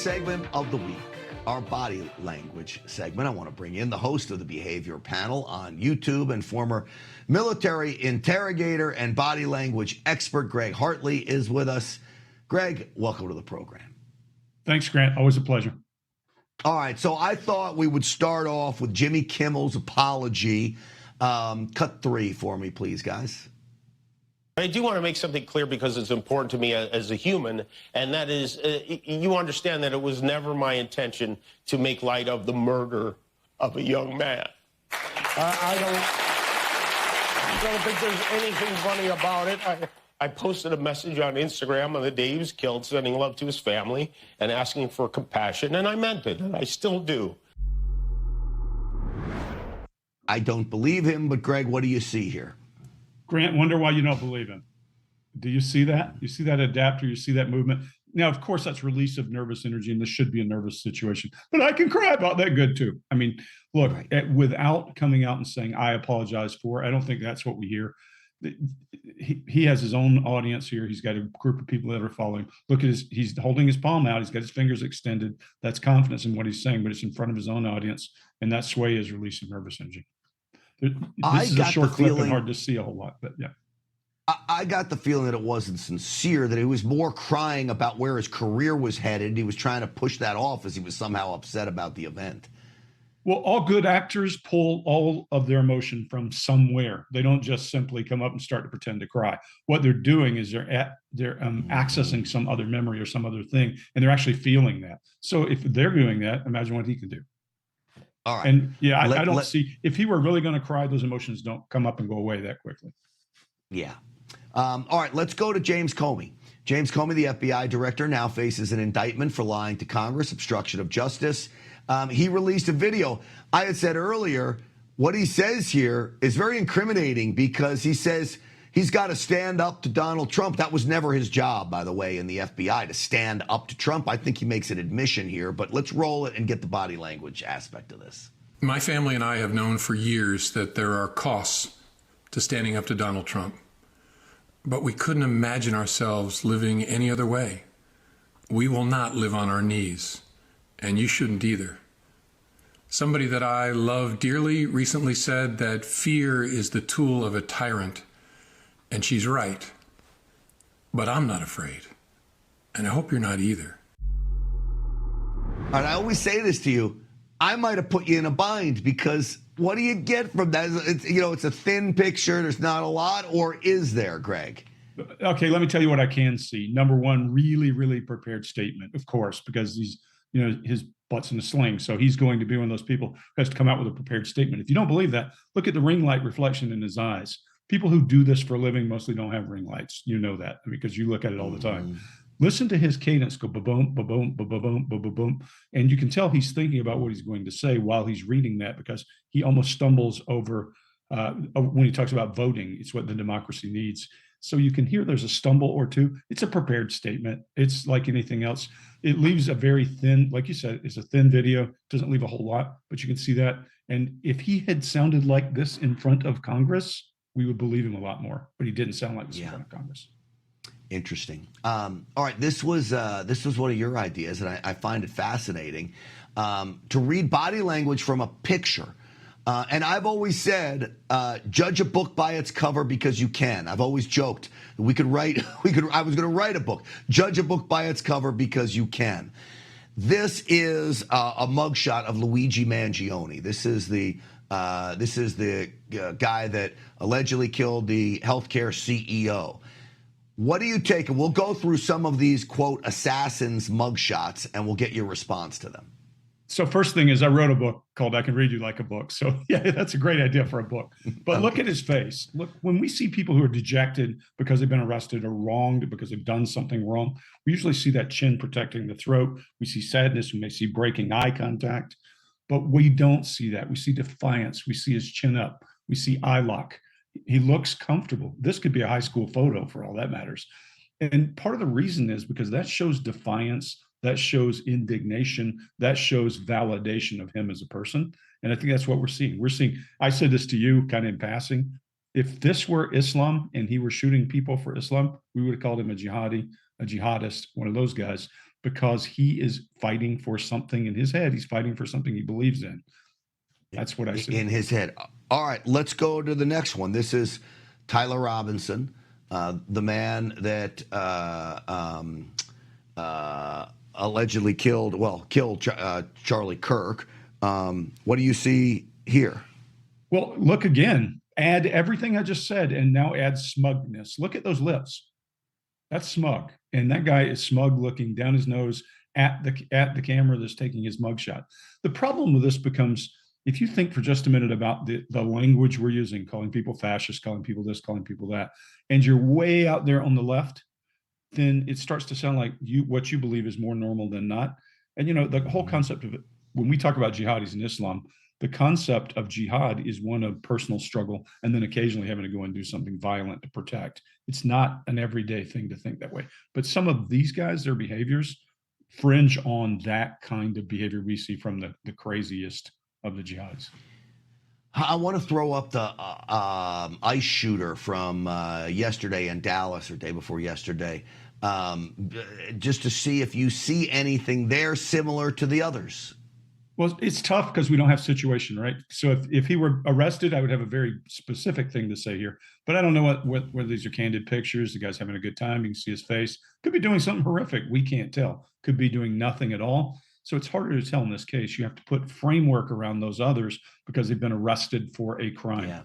segment of the week, our body language segment. I want to bring in the host of the Behavior Panel on YouTube and former military interrogator and body language expert, Greg Hartley, is with us. Greg, welcome to the program. Thanks, Grant. Always a pleasure. All right, so I thought we would start off with Jimmy Kimmel's apology. Cut 3 for me, please, guys. I do want to make something clear because it's important to me as a human, and that is, you understand that it was never my intention to make light of the murder of a young man. I don't think there's anything funny about it. I posted a message on Instagram on the day he was killed, sending love to his family and asking for compassion, and I meant it, and I still do. I don't believe him, but Greg, what do you see here? Grant, wonder why you don't believe him. Do you see that? You see that adapter? You see that movement? Now, of course, that's release of nervous energy, and this should be a nervous situation. But I can cry about that good, too. I mean, look, without coming out and saying, I apologize for, I don't think that's what we hear. He has his own audience here. He's got a group of people that are following. Look at he's holding his palm out. He's got his fingers extended. That's confidence in what he's saying, but it's in front of his own audience. And that sway is release of nervous energy. This is a short clip and hard to see a whole lot, but yeah. I got the feeling that it wasn't sincere, that he was more crying about where his career was headed. He was trying to push that off as he was somehow upset about the event. Well, all good actors pull all of their emotion from somewhere. They don't just simply come up and start to pretend to cry. What they're doing is they're accessing some other memory or some other thing, and they're actually feeling that. So if they're doing that, imagine what he can do. All right. And yeah, I don't see, if he were really going to cry, those emotions don't come up and go away that quickly. Yeah. All right, let's go to James Comey. James Comey, the FBI director, now faces an indictment for lying to Congress, obstruction of justice. He released a video. I had said earlier, what he says here is very incriminating because he says he's got to stand up to Donald Trump. That was never his job, by the way, in the FBI, to stand up to Trump. I think he makes an admission here, but let's roll it and get the body language aspect of this. My family and I have known for years that there are costs to standing up to Donald Trump, but we couldn't imagine ourselves living any other way. We will not live on our knees, and you shouldn't either. Somebody that I love dearly recently said that fear is the tool of a tyrant, and she's right. But I'm not afraid, and I hope you're not either. All right, I always say this to you. I might have put you in a bind because what do you get from that? It's a thin picture. There's not a lot, or is there, Greg? Okay, let me tell you what I can see. Number one, really, really prepared statement, of course, because his butt's in a sling. So he's going to be one of those people who has to come out with a prepared statement. If you don't believe that, look at the ring light reflection in his eyes. People who do this for a living mostly don't have ring lights. You know that because you look at it all the time. Listen to his cadence go ba-boom, ba-boom, ba-ba-boom, ba-ba-boom. And you can tell he's thinking about what he's going to say while he's reading that because he almost stumbles over when he talks about voting. It's what the democracy needs. So you can hear there's a stumble or two. It's a prepared statement. It's like anything else. It leaves a very thin, like you said, it's a thin video. Doesn't leave a whole lot, but you can see that. And if he had sounded like this in front of Congress, we would believe him a lot more. But he didn't sound like this in front of Congress. Interesting. All right, this was one of your ideas, and I find it fascinating to read body language from a picture. And I've always said, judge a book by its cover because you can. I've always joked I was going to write a book. Judge a book by its cover because you can. This is a mugshot of Luigi Mangione. This is the guy that allegedly killed the healthcare CEO. What do you take? And we'll go through some of these, quote, assassins' mugshots, and we'll get your response to them. So first thing is I wrote a book called I Can Read You Like a Book. So yeah, that's a great idea for a book. But look at his face. Look, when we see people who are dejected because they've been arrested or wronged because they've done something wrong, we usually see that chin protecting the throat. We see sadness. We may see breaking eye contact. But we don't see that. We see defiance. We see his chin up. We see eye lock. He looks comfortable. This could be a high school photo for all that matters. And part of the reason is because that shows defiance. That shows indignation. That shows validation of him as a person. And I think that's what we're seeing. I said this to you kind of in passing. If this were Islam and he were shooting people for Islam, we would have called him a jihadi, a jihadist, one of those guys. because he is fighting for something in his head. He's fighting for something he believes in. That's what I see. In his head. All right, let's go to the next one. This is Tyler Robinson, the man that allegedly killed Charlie Kirk. What do you see here? Well, look again. Add everything I just said, and now add smugness. Look at those lips. That's smug, and that guy is smug, looking down his nose at the camera that's taking his mugshot. The problem with this becomes, if you think for just a minute about the language we're using, calling people fascists, calling people this, calling people that, and you're way out there on the left, then it starts to sound like what you believe is more normal than not. And the whole concept of it, when we talk about jihadis in Islam, the concept of jihad is one of personal struggle and then occasionally having to go and do something violent to protect. It's not an everyday thing to think that way. But some of these guys, their behaviors fringe on that kind of behavior we see from the craziest of the jihadis. I want to throw up the ice shooter from yesterday in Dallas, or day before yesterday, just to see if you see anything there similar to the others. Well, it's tough because we don't have situation, right? So if he were arrested, I would have a very specific thing to say here. But I don't know whether these are candid pictures. The guy's having a good time. You can see his face. Could be doing something horrific. We can't tell. Could be doing nothing at all. So it's harder to tell in this case. You have to put framework around those others because they've been arrested for a crime. Yeah.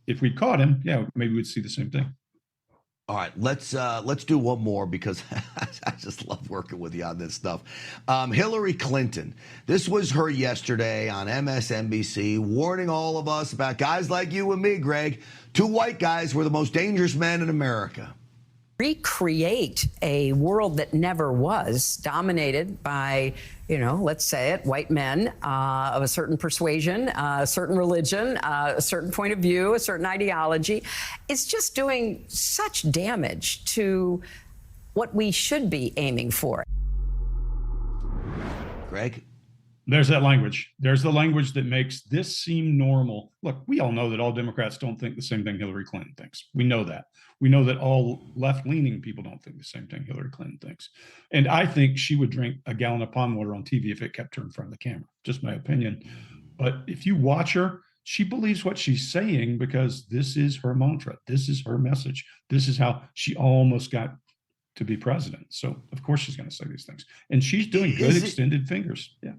If we caught him, maybe we'd see the same thing. All right, let's do one more because I just love working with you on this stuff. Hillary Clinton. This was her yesterday on MSNBC, warning all of us about guys like you and me, Greg. Two white guys were the most dangerous men in America. Recreate a world that never was, dominated by, let's say it, white men of a certain persuasion, a certain religion, a certain point of view, a certain ideology. It's just doing such damage to what we should be aiming for. Greg? There's that language. There's the language that makes this seem normal. Look, we all know that all Democrats don't think the same thing Hillary Clinton thinks. We know that. We know that all left-leaning people don't think the same thing Hillary Clinton thinks. And I think she would drink a gallon of pond water on TV if it kept her in front of the camera. Just my opinion. But if you watch her, she believes what she's saying because this is her mantra. This is her message. This is how she almost got to be president. So, of course, she's going to say these things. And she's doing good extended fingers. Yeah.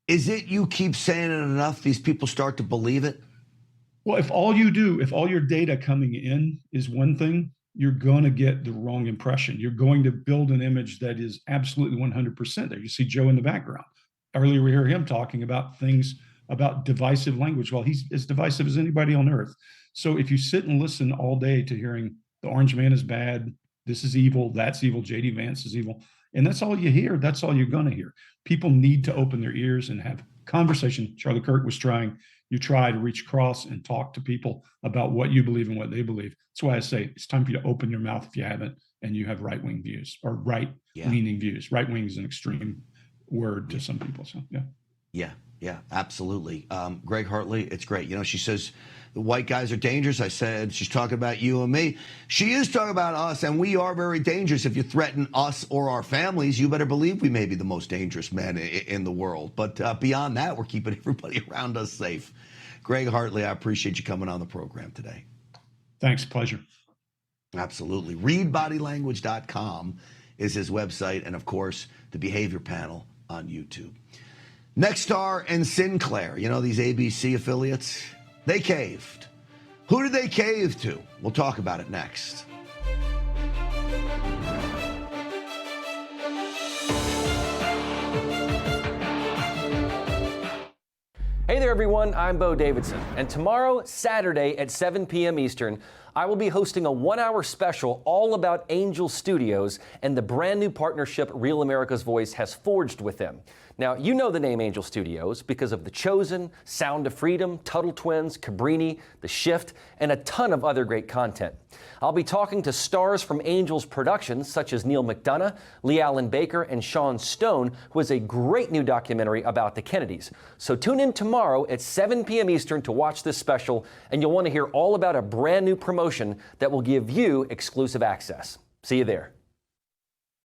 Is it you keep saying it enough, these people start to believe it? Well, if all your data coming in is one thing, you're going to get the wrong impression. You're going to build an image that is absolutely 100% there. You see Joe in the background. Earlier, we heard him talking about things about divisive language. Well, he's as divisive as anybody on earth. So if you sit and listen all day to hearing the orange man is bad, this is evil, that's evil, J.D. Vance is evil, and that's all you hear, that's all you're going to hear. People need to open their ears and have conversation. Charlie Kirk was trying. You try to reach across and talk to people about what you believe and what they believe. That's why I say it's time for you to open your mouth if you haven't, and you have right-wing views or right-leaning views. Right-wing is an extreme word to some people. So, Yeah, absolutely. Greg Hartley, it's great. She says the white guys are dangerous. I said she's talking about you and me. She is talking about us, and we are very dangerous. If you threaten us or our families, you better believe we may be the most dangerous men in the world. But beyond that, we're keeping everybody around us safe. Greg Hartley, I appreciate you coming on the program today. Thanks, pleasure. Absolutely. ReadBodyLanguage.com is his website, and of course, the Behavior Panel on YouTube. Nexstar and Sinclair, these ABC affiliates, they caved. Who did they cave to? We'll talk about it next. Hey there, everyone. I'm Bo Davidson, and tomorrow, Saturday at 7 p.m. Eastern, I will be hosting a one-hour special all about Angel Studios and the brand new partnership Real America's Voice has forged with them. Now, you know the name Angel Studios because of The Chosen, Sound of Freedom, Tuttle Twins, Cabrini, The Shift, and a ton of other great content. I'll be talking to stars from Angel's productions such as Neil McDonough, Lee Allen Baker, and Sean Stone, who has a great new documentary about the Kennedys. So tune in tomorrow at 7 p.m. Eastern to watch this special, and you'll want to hear all about a brand new promotion that will give you exclusive access. See you there.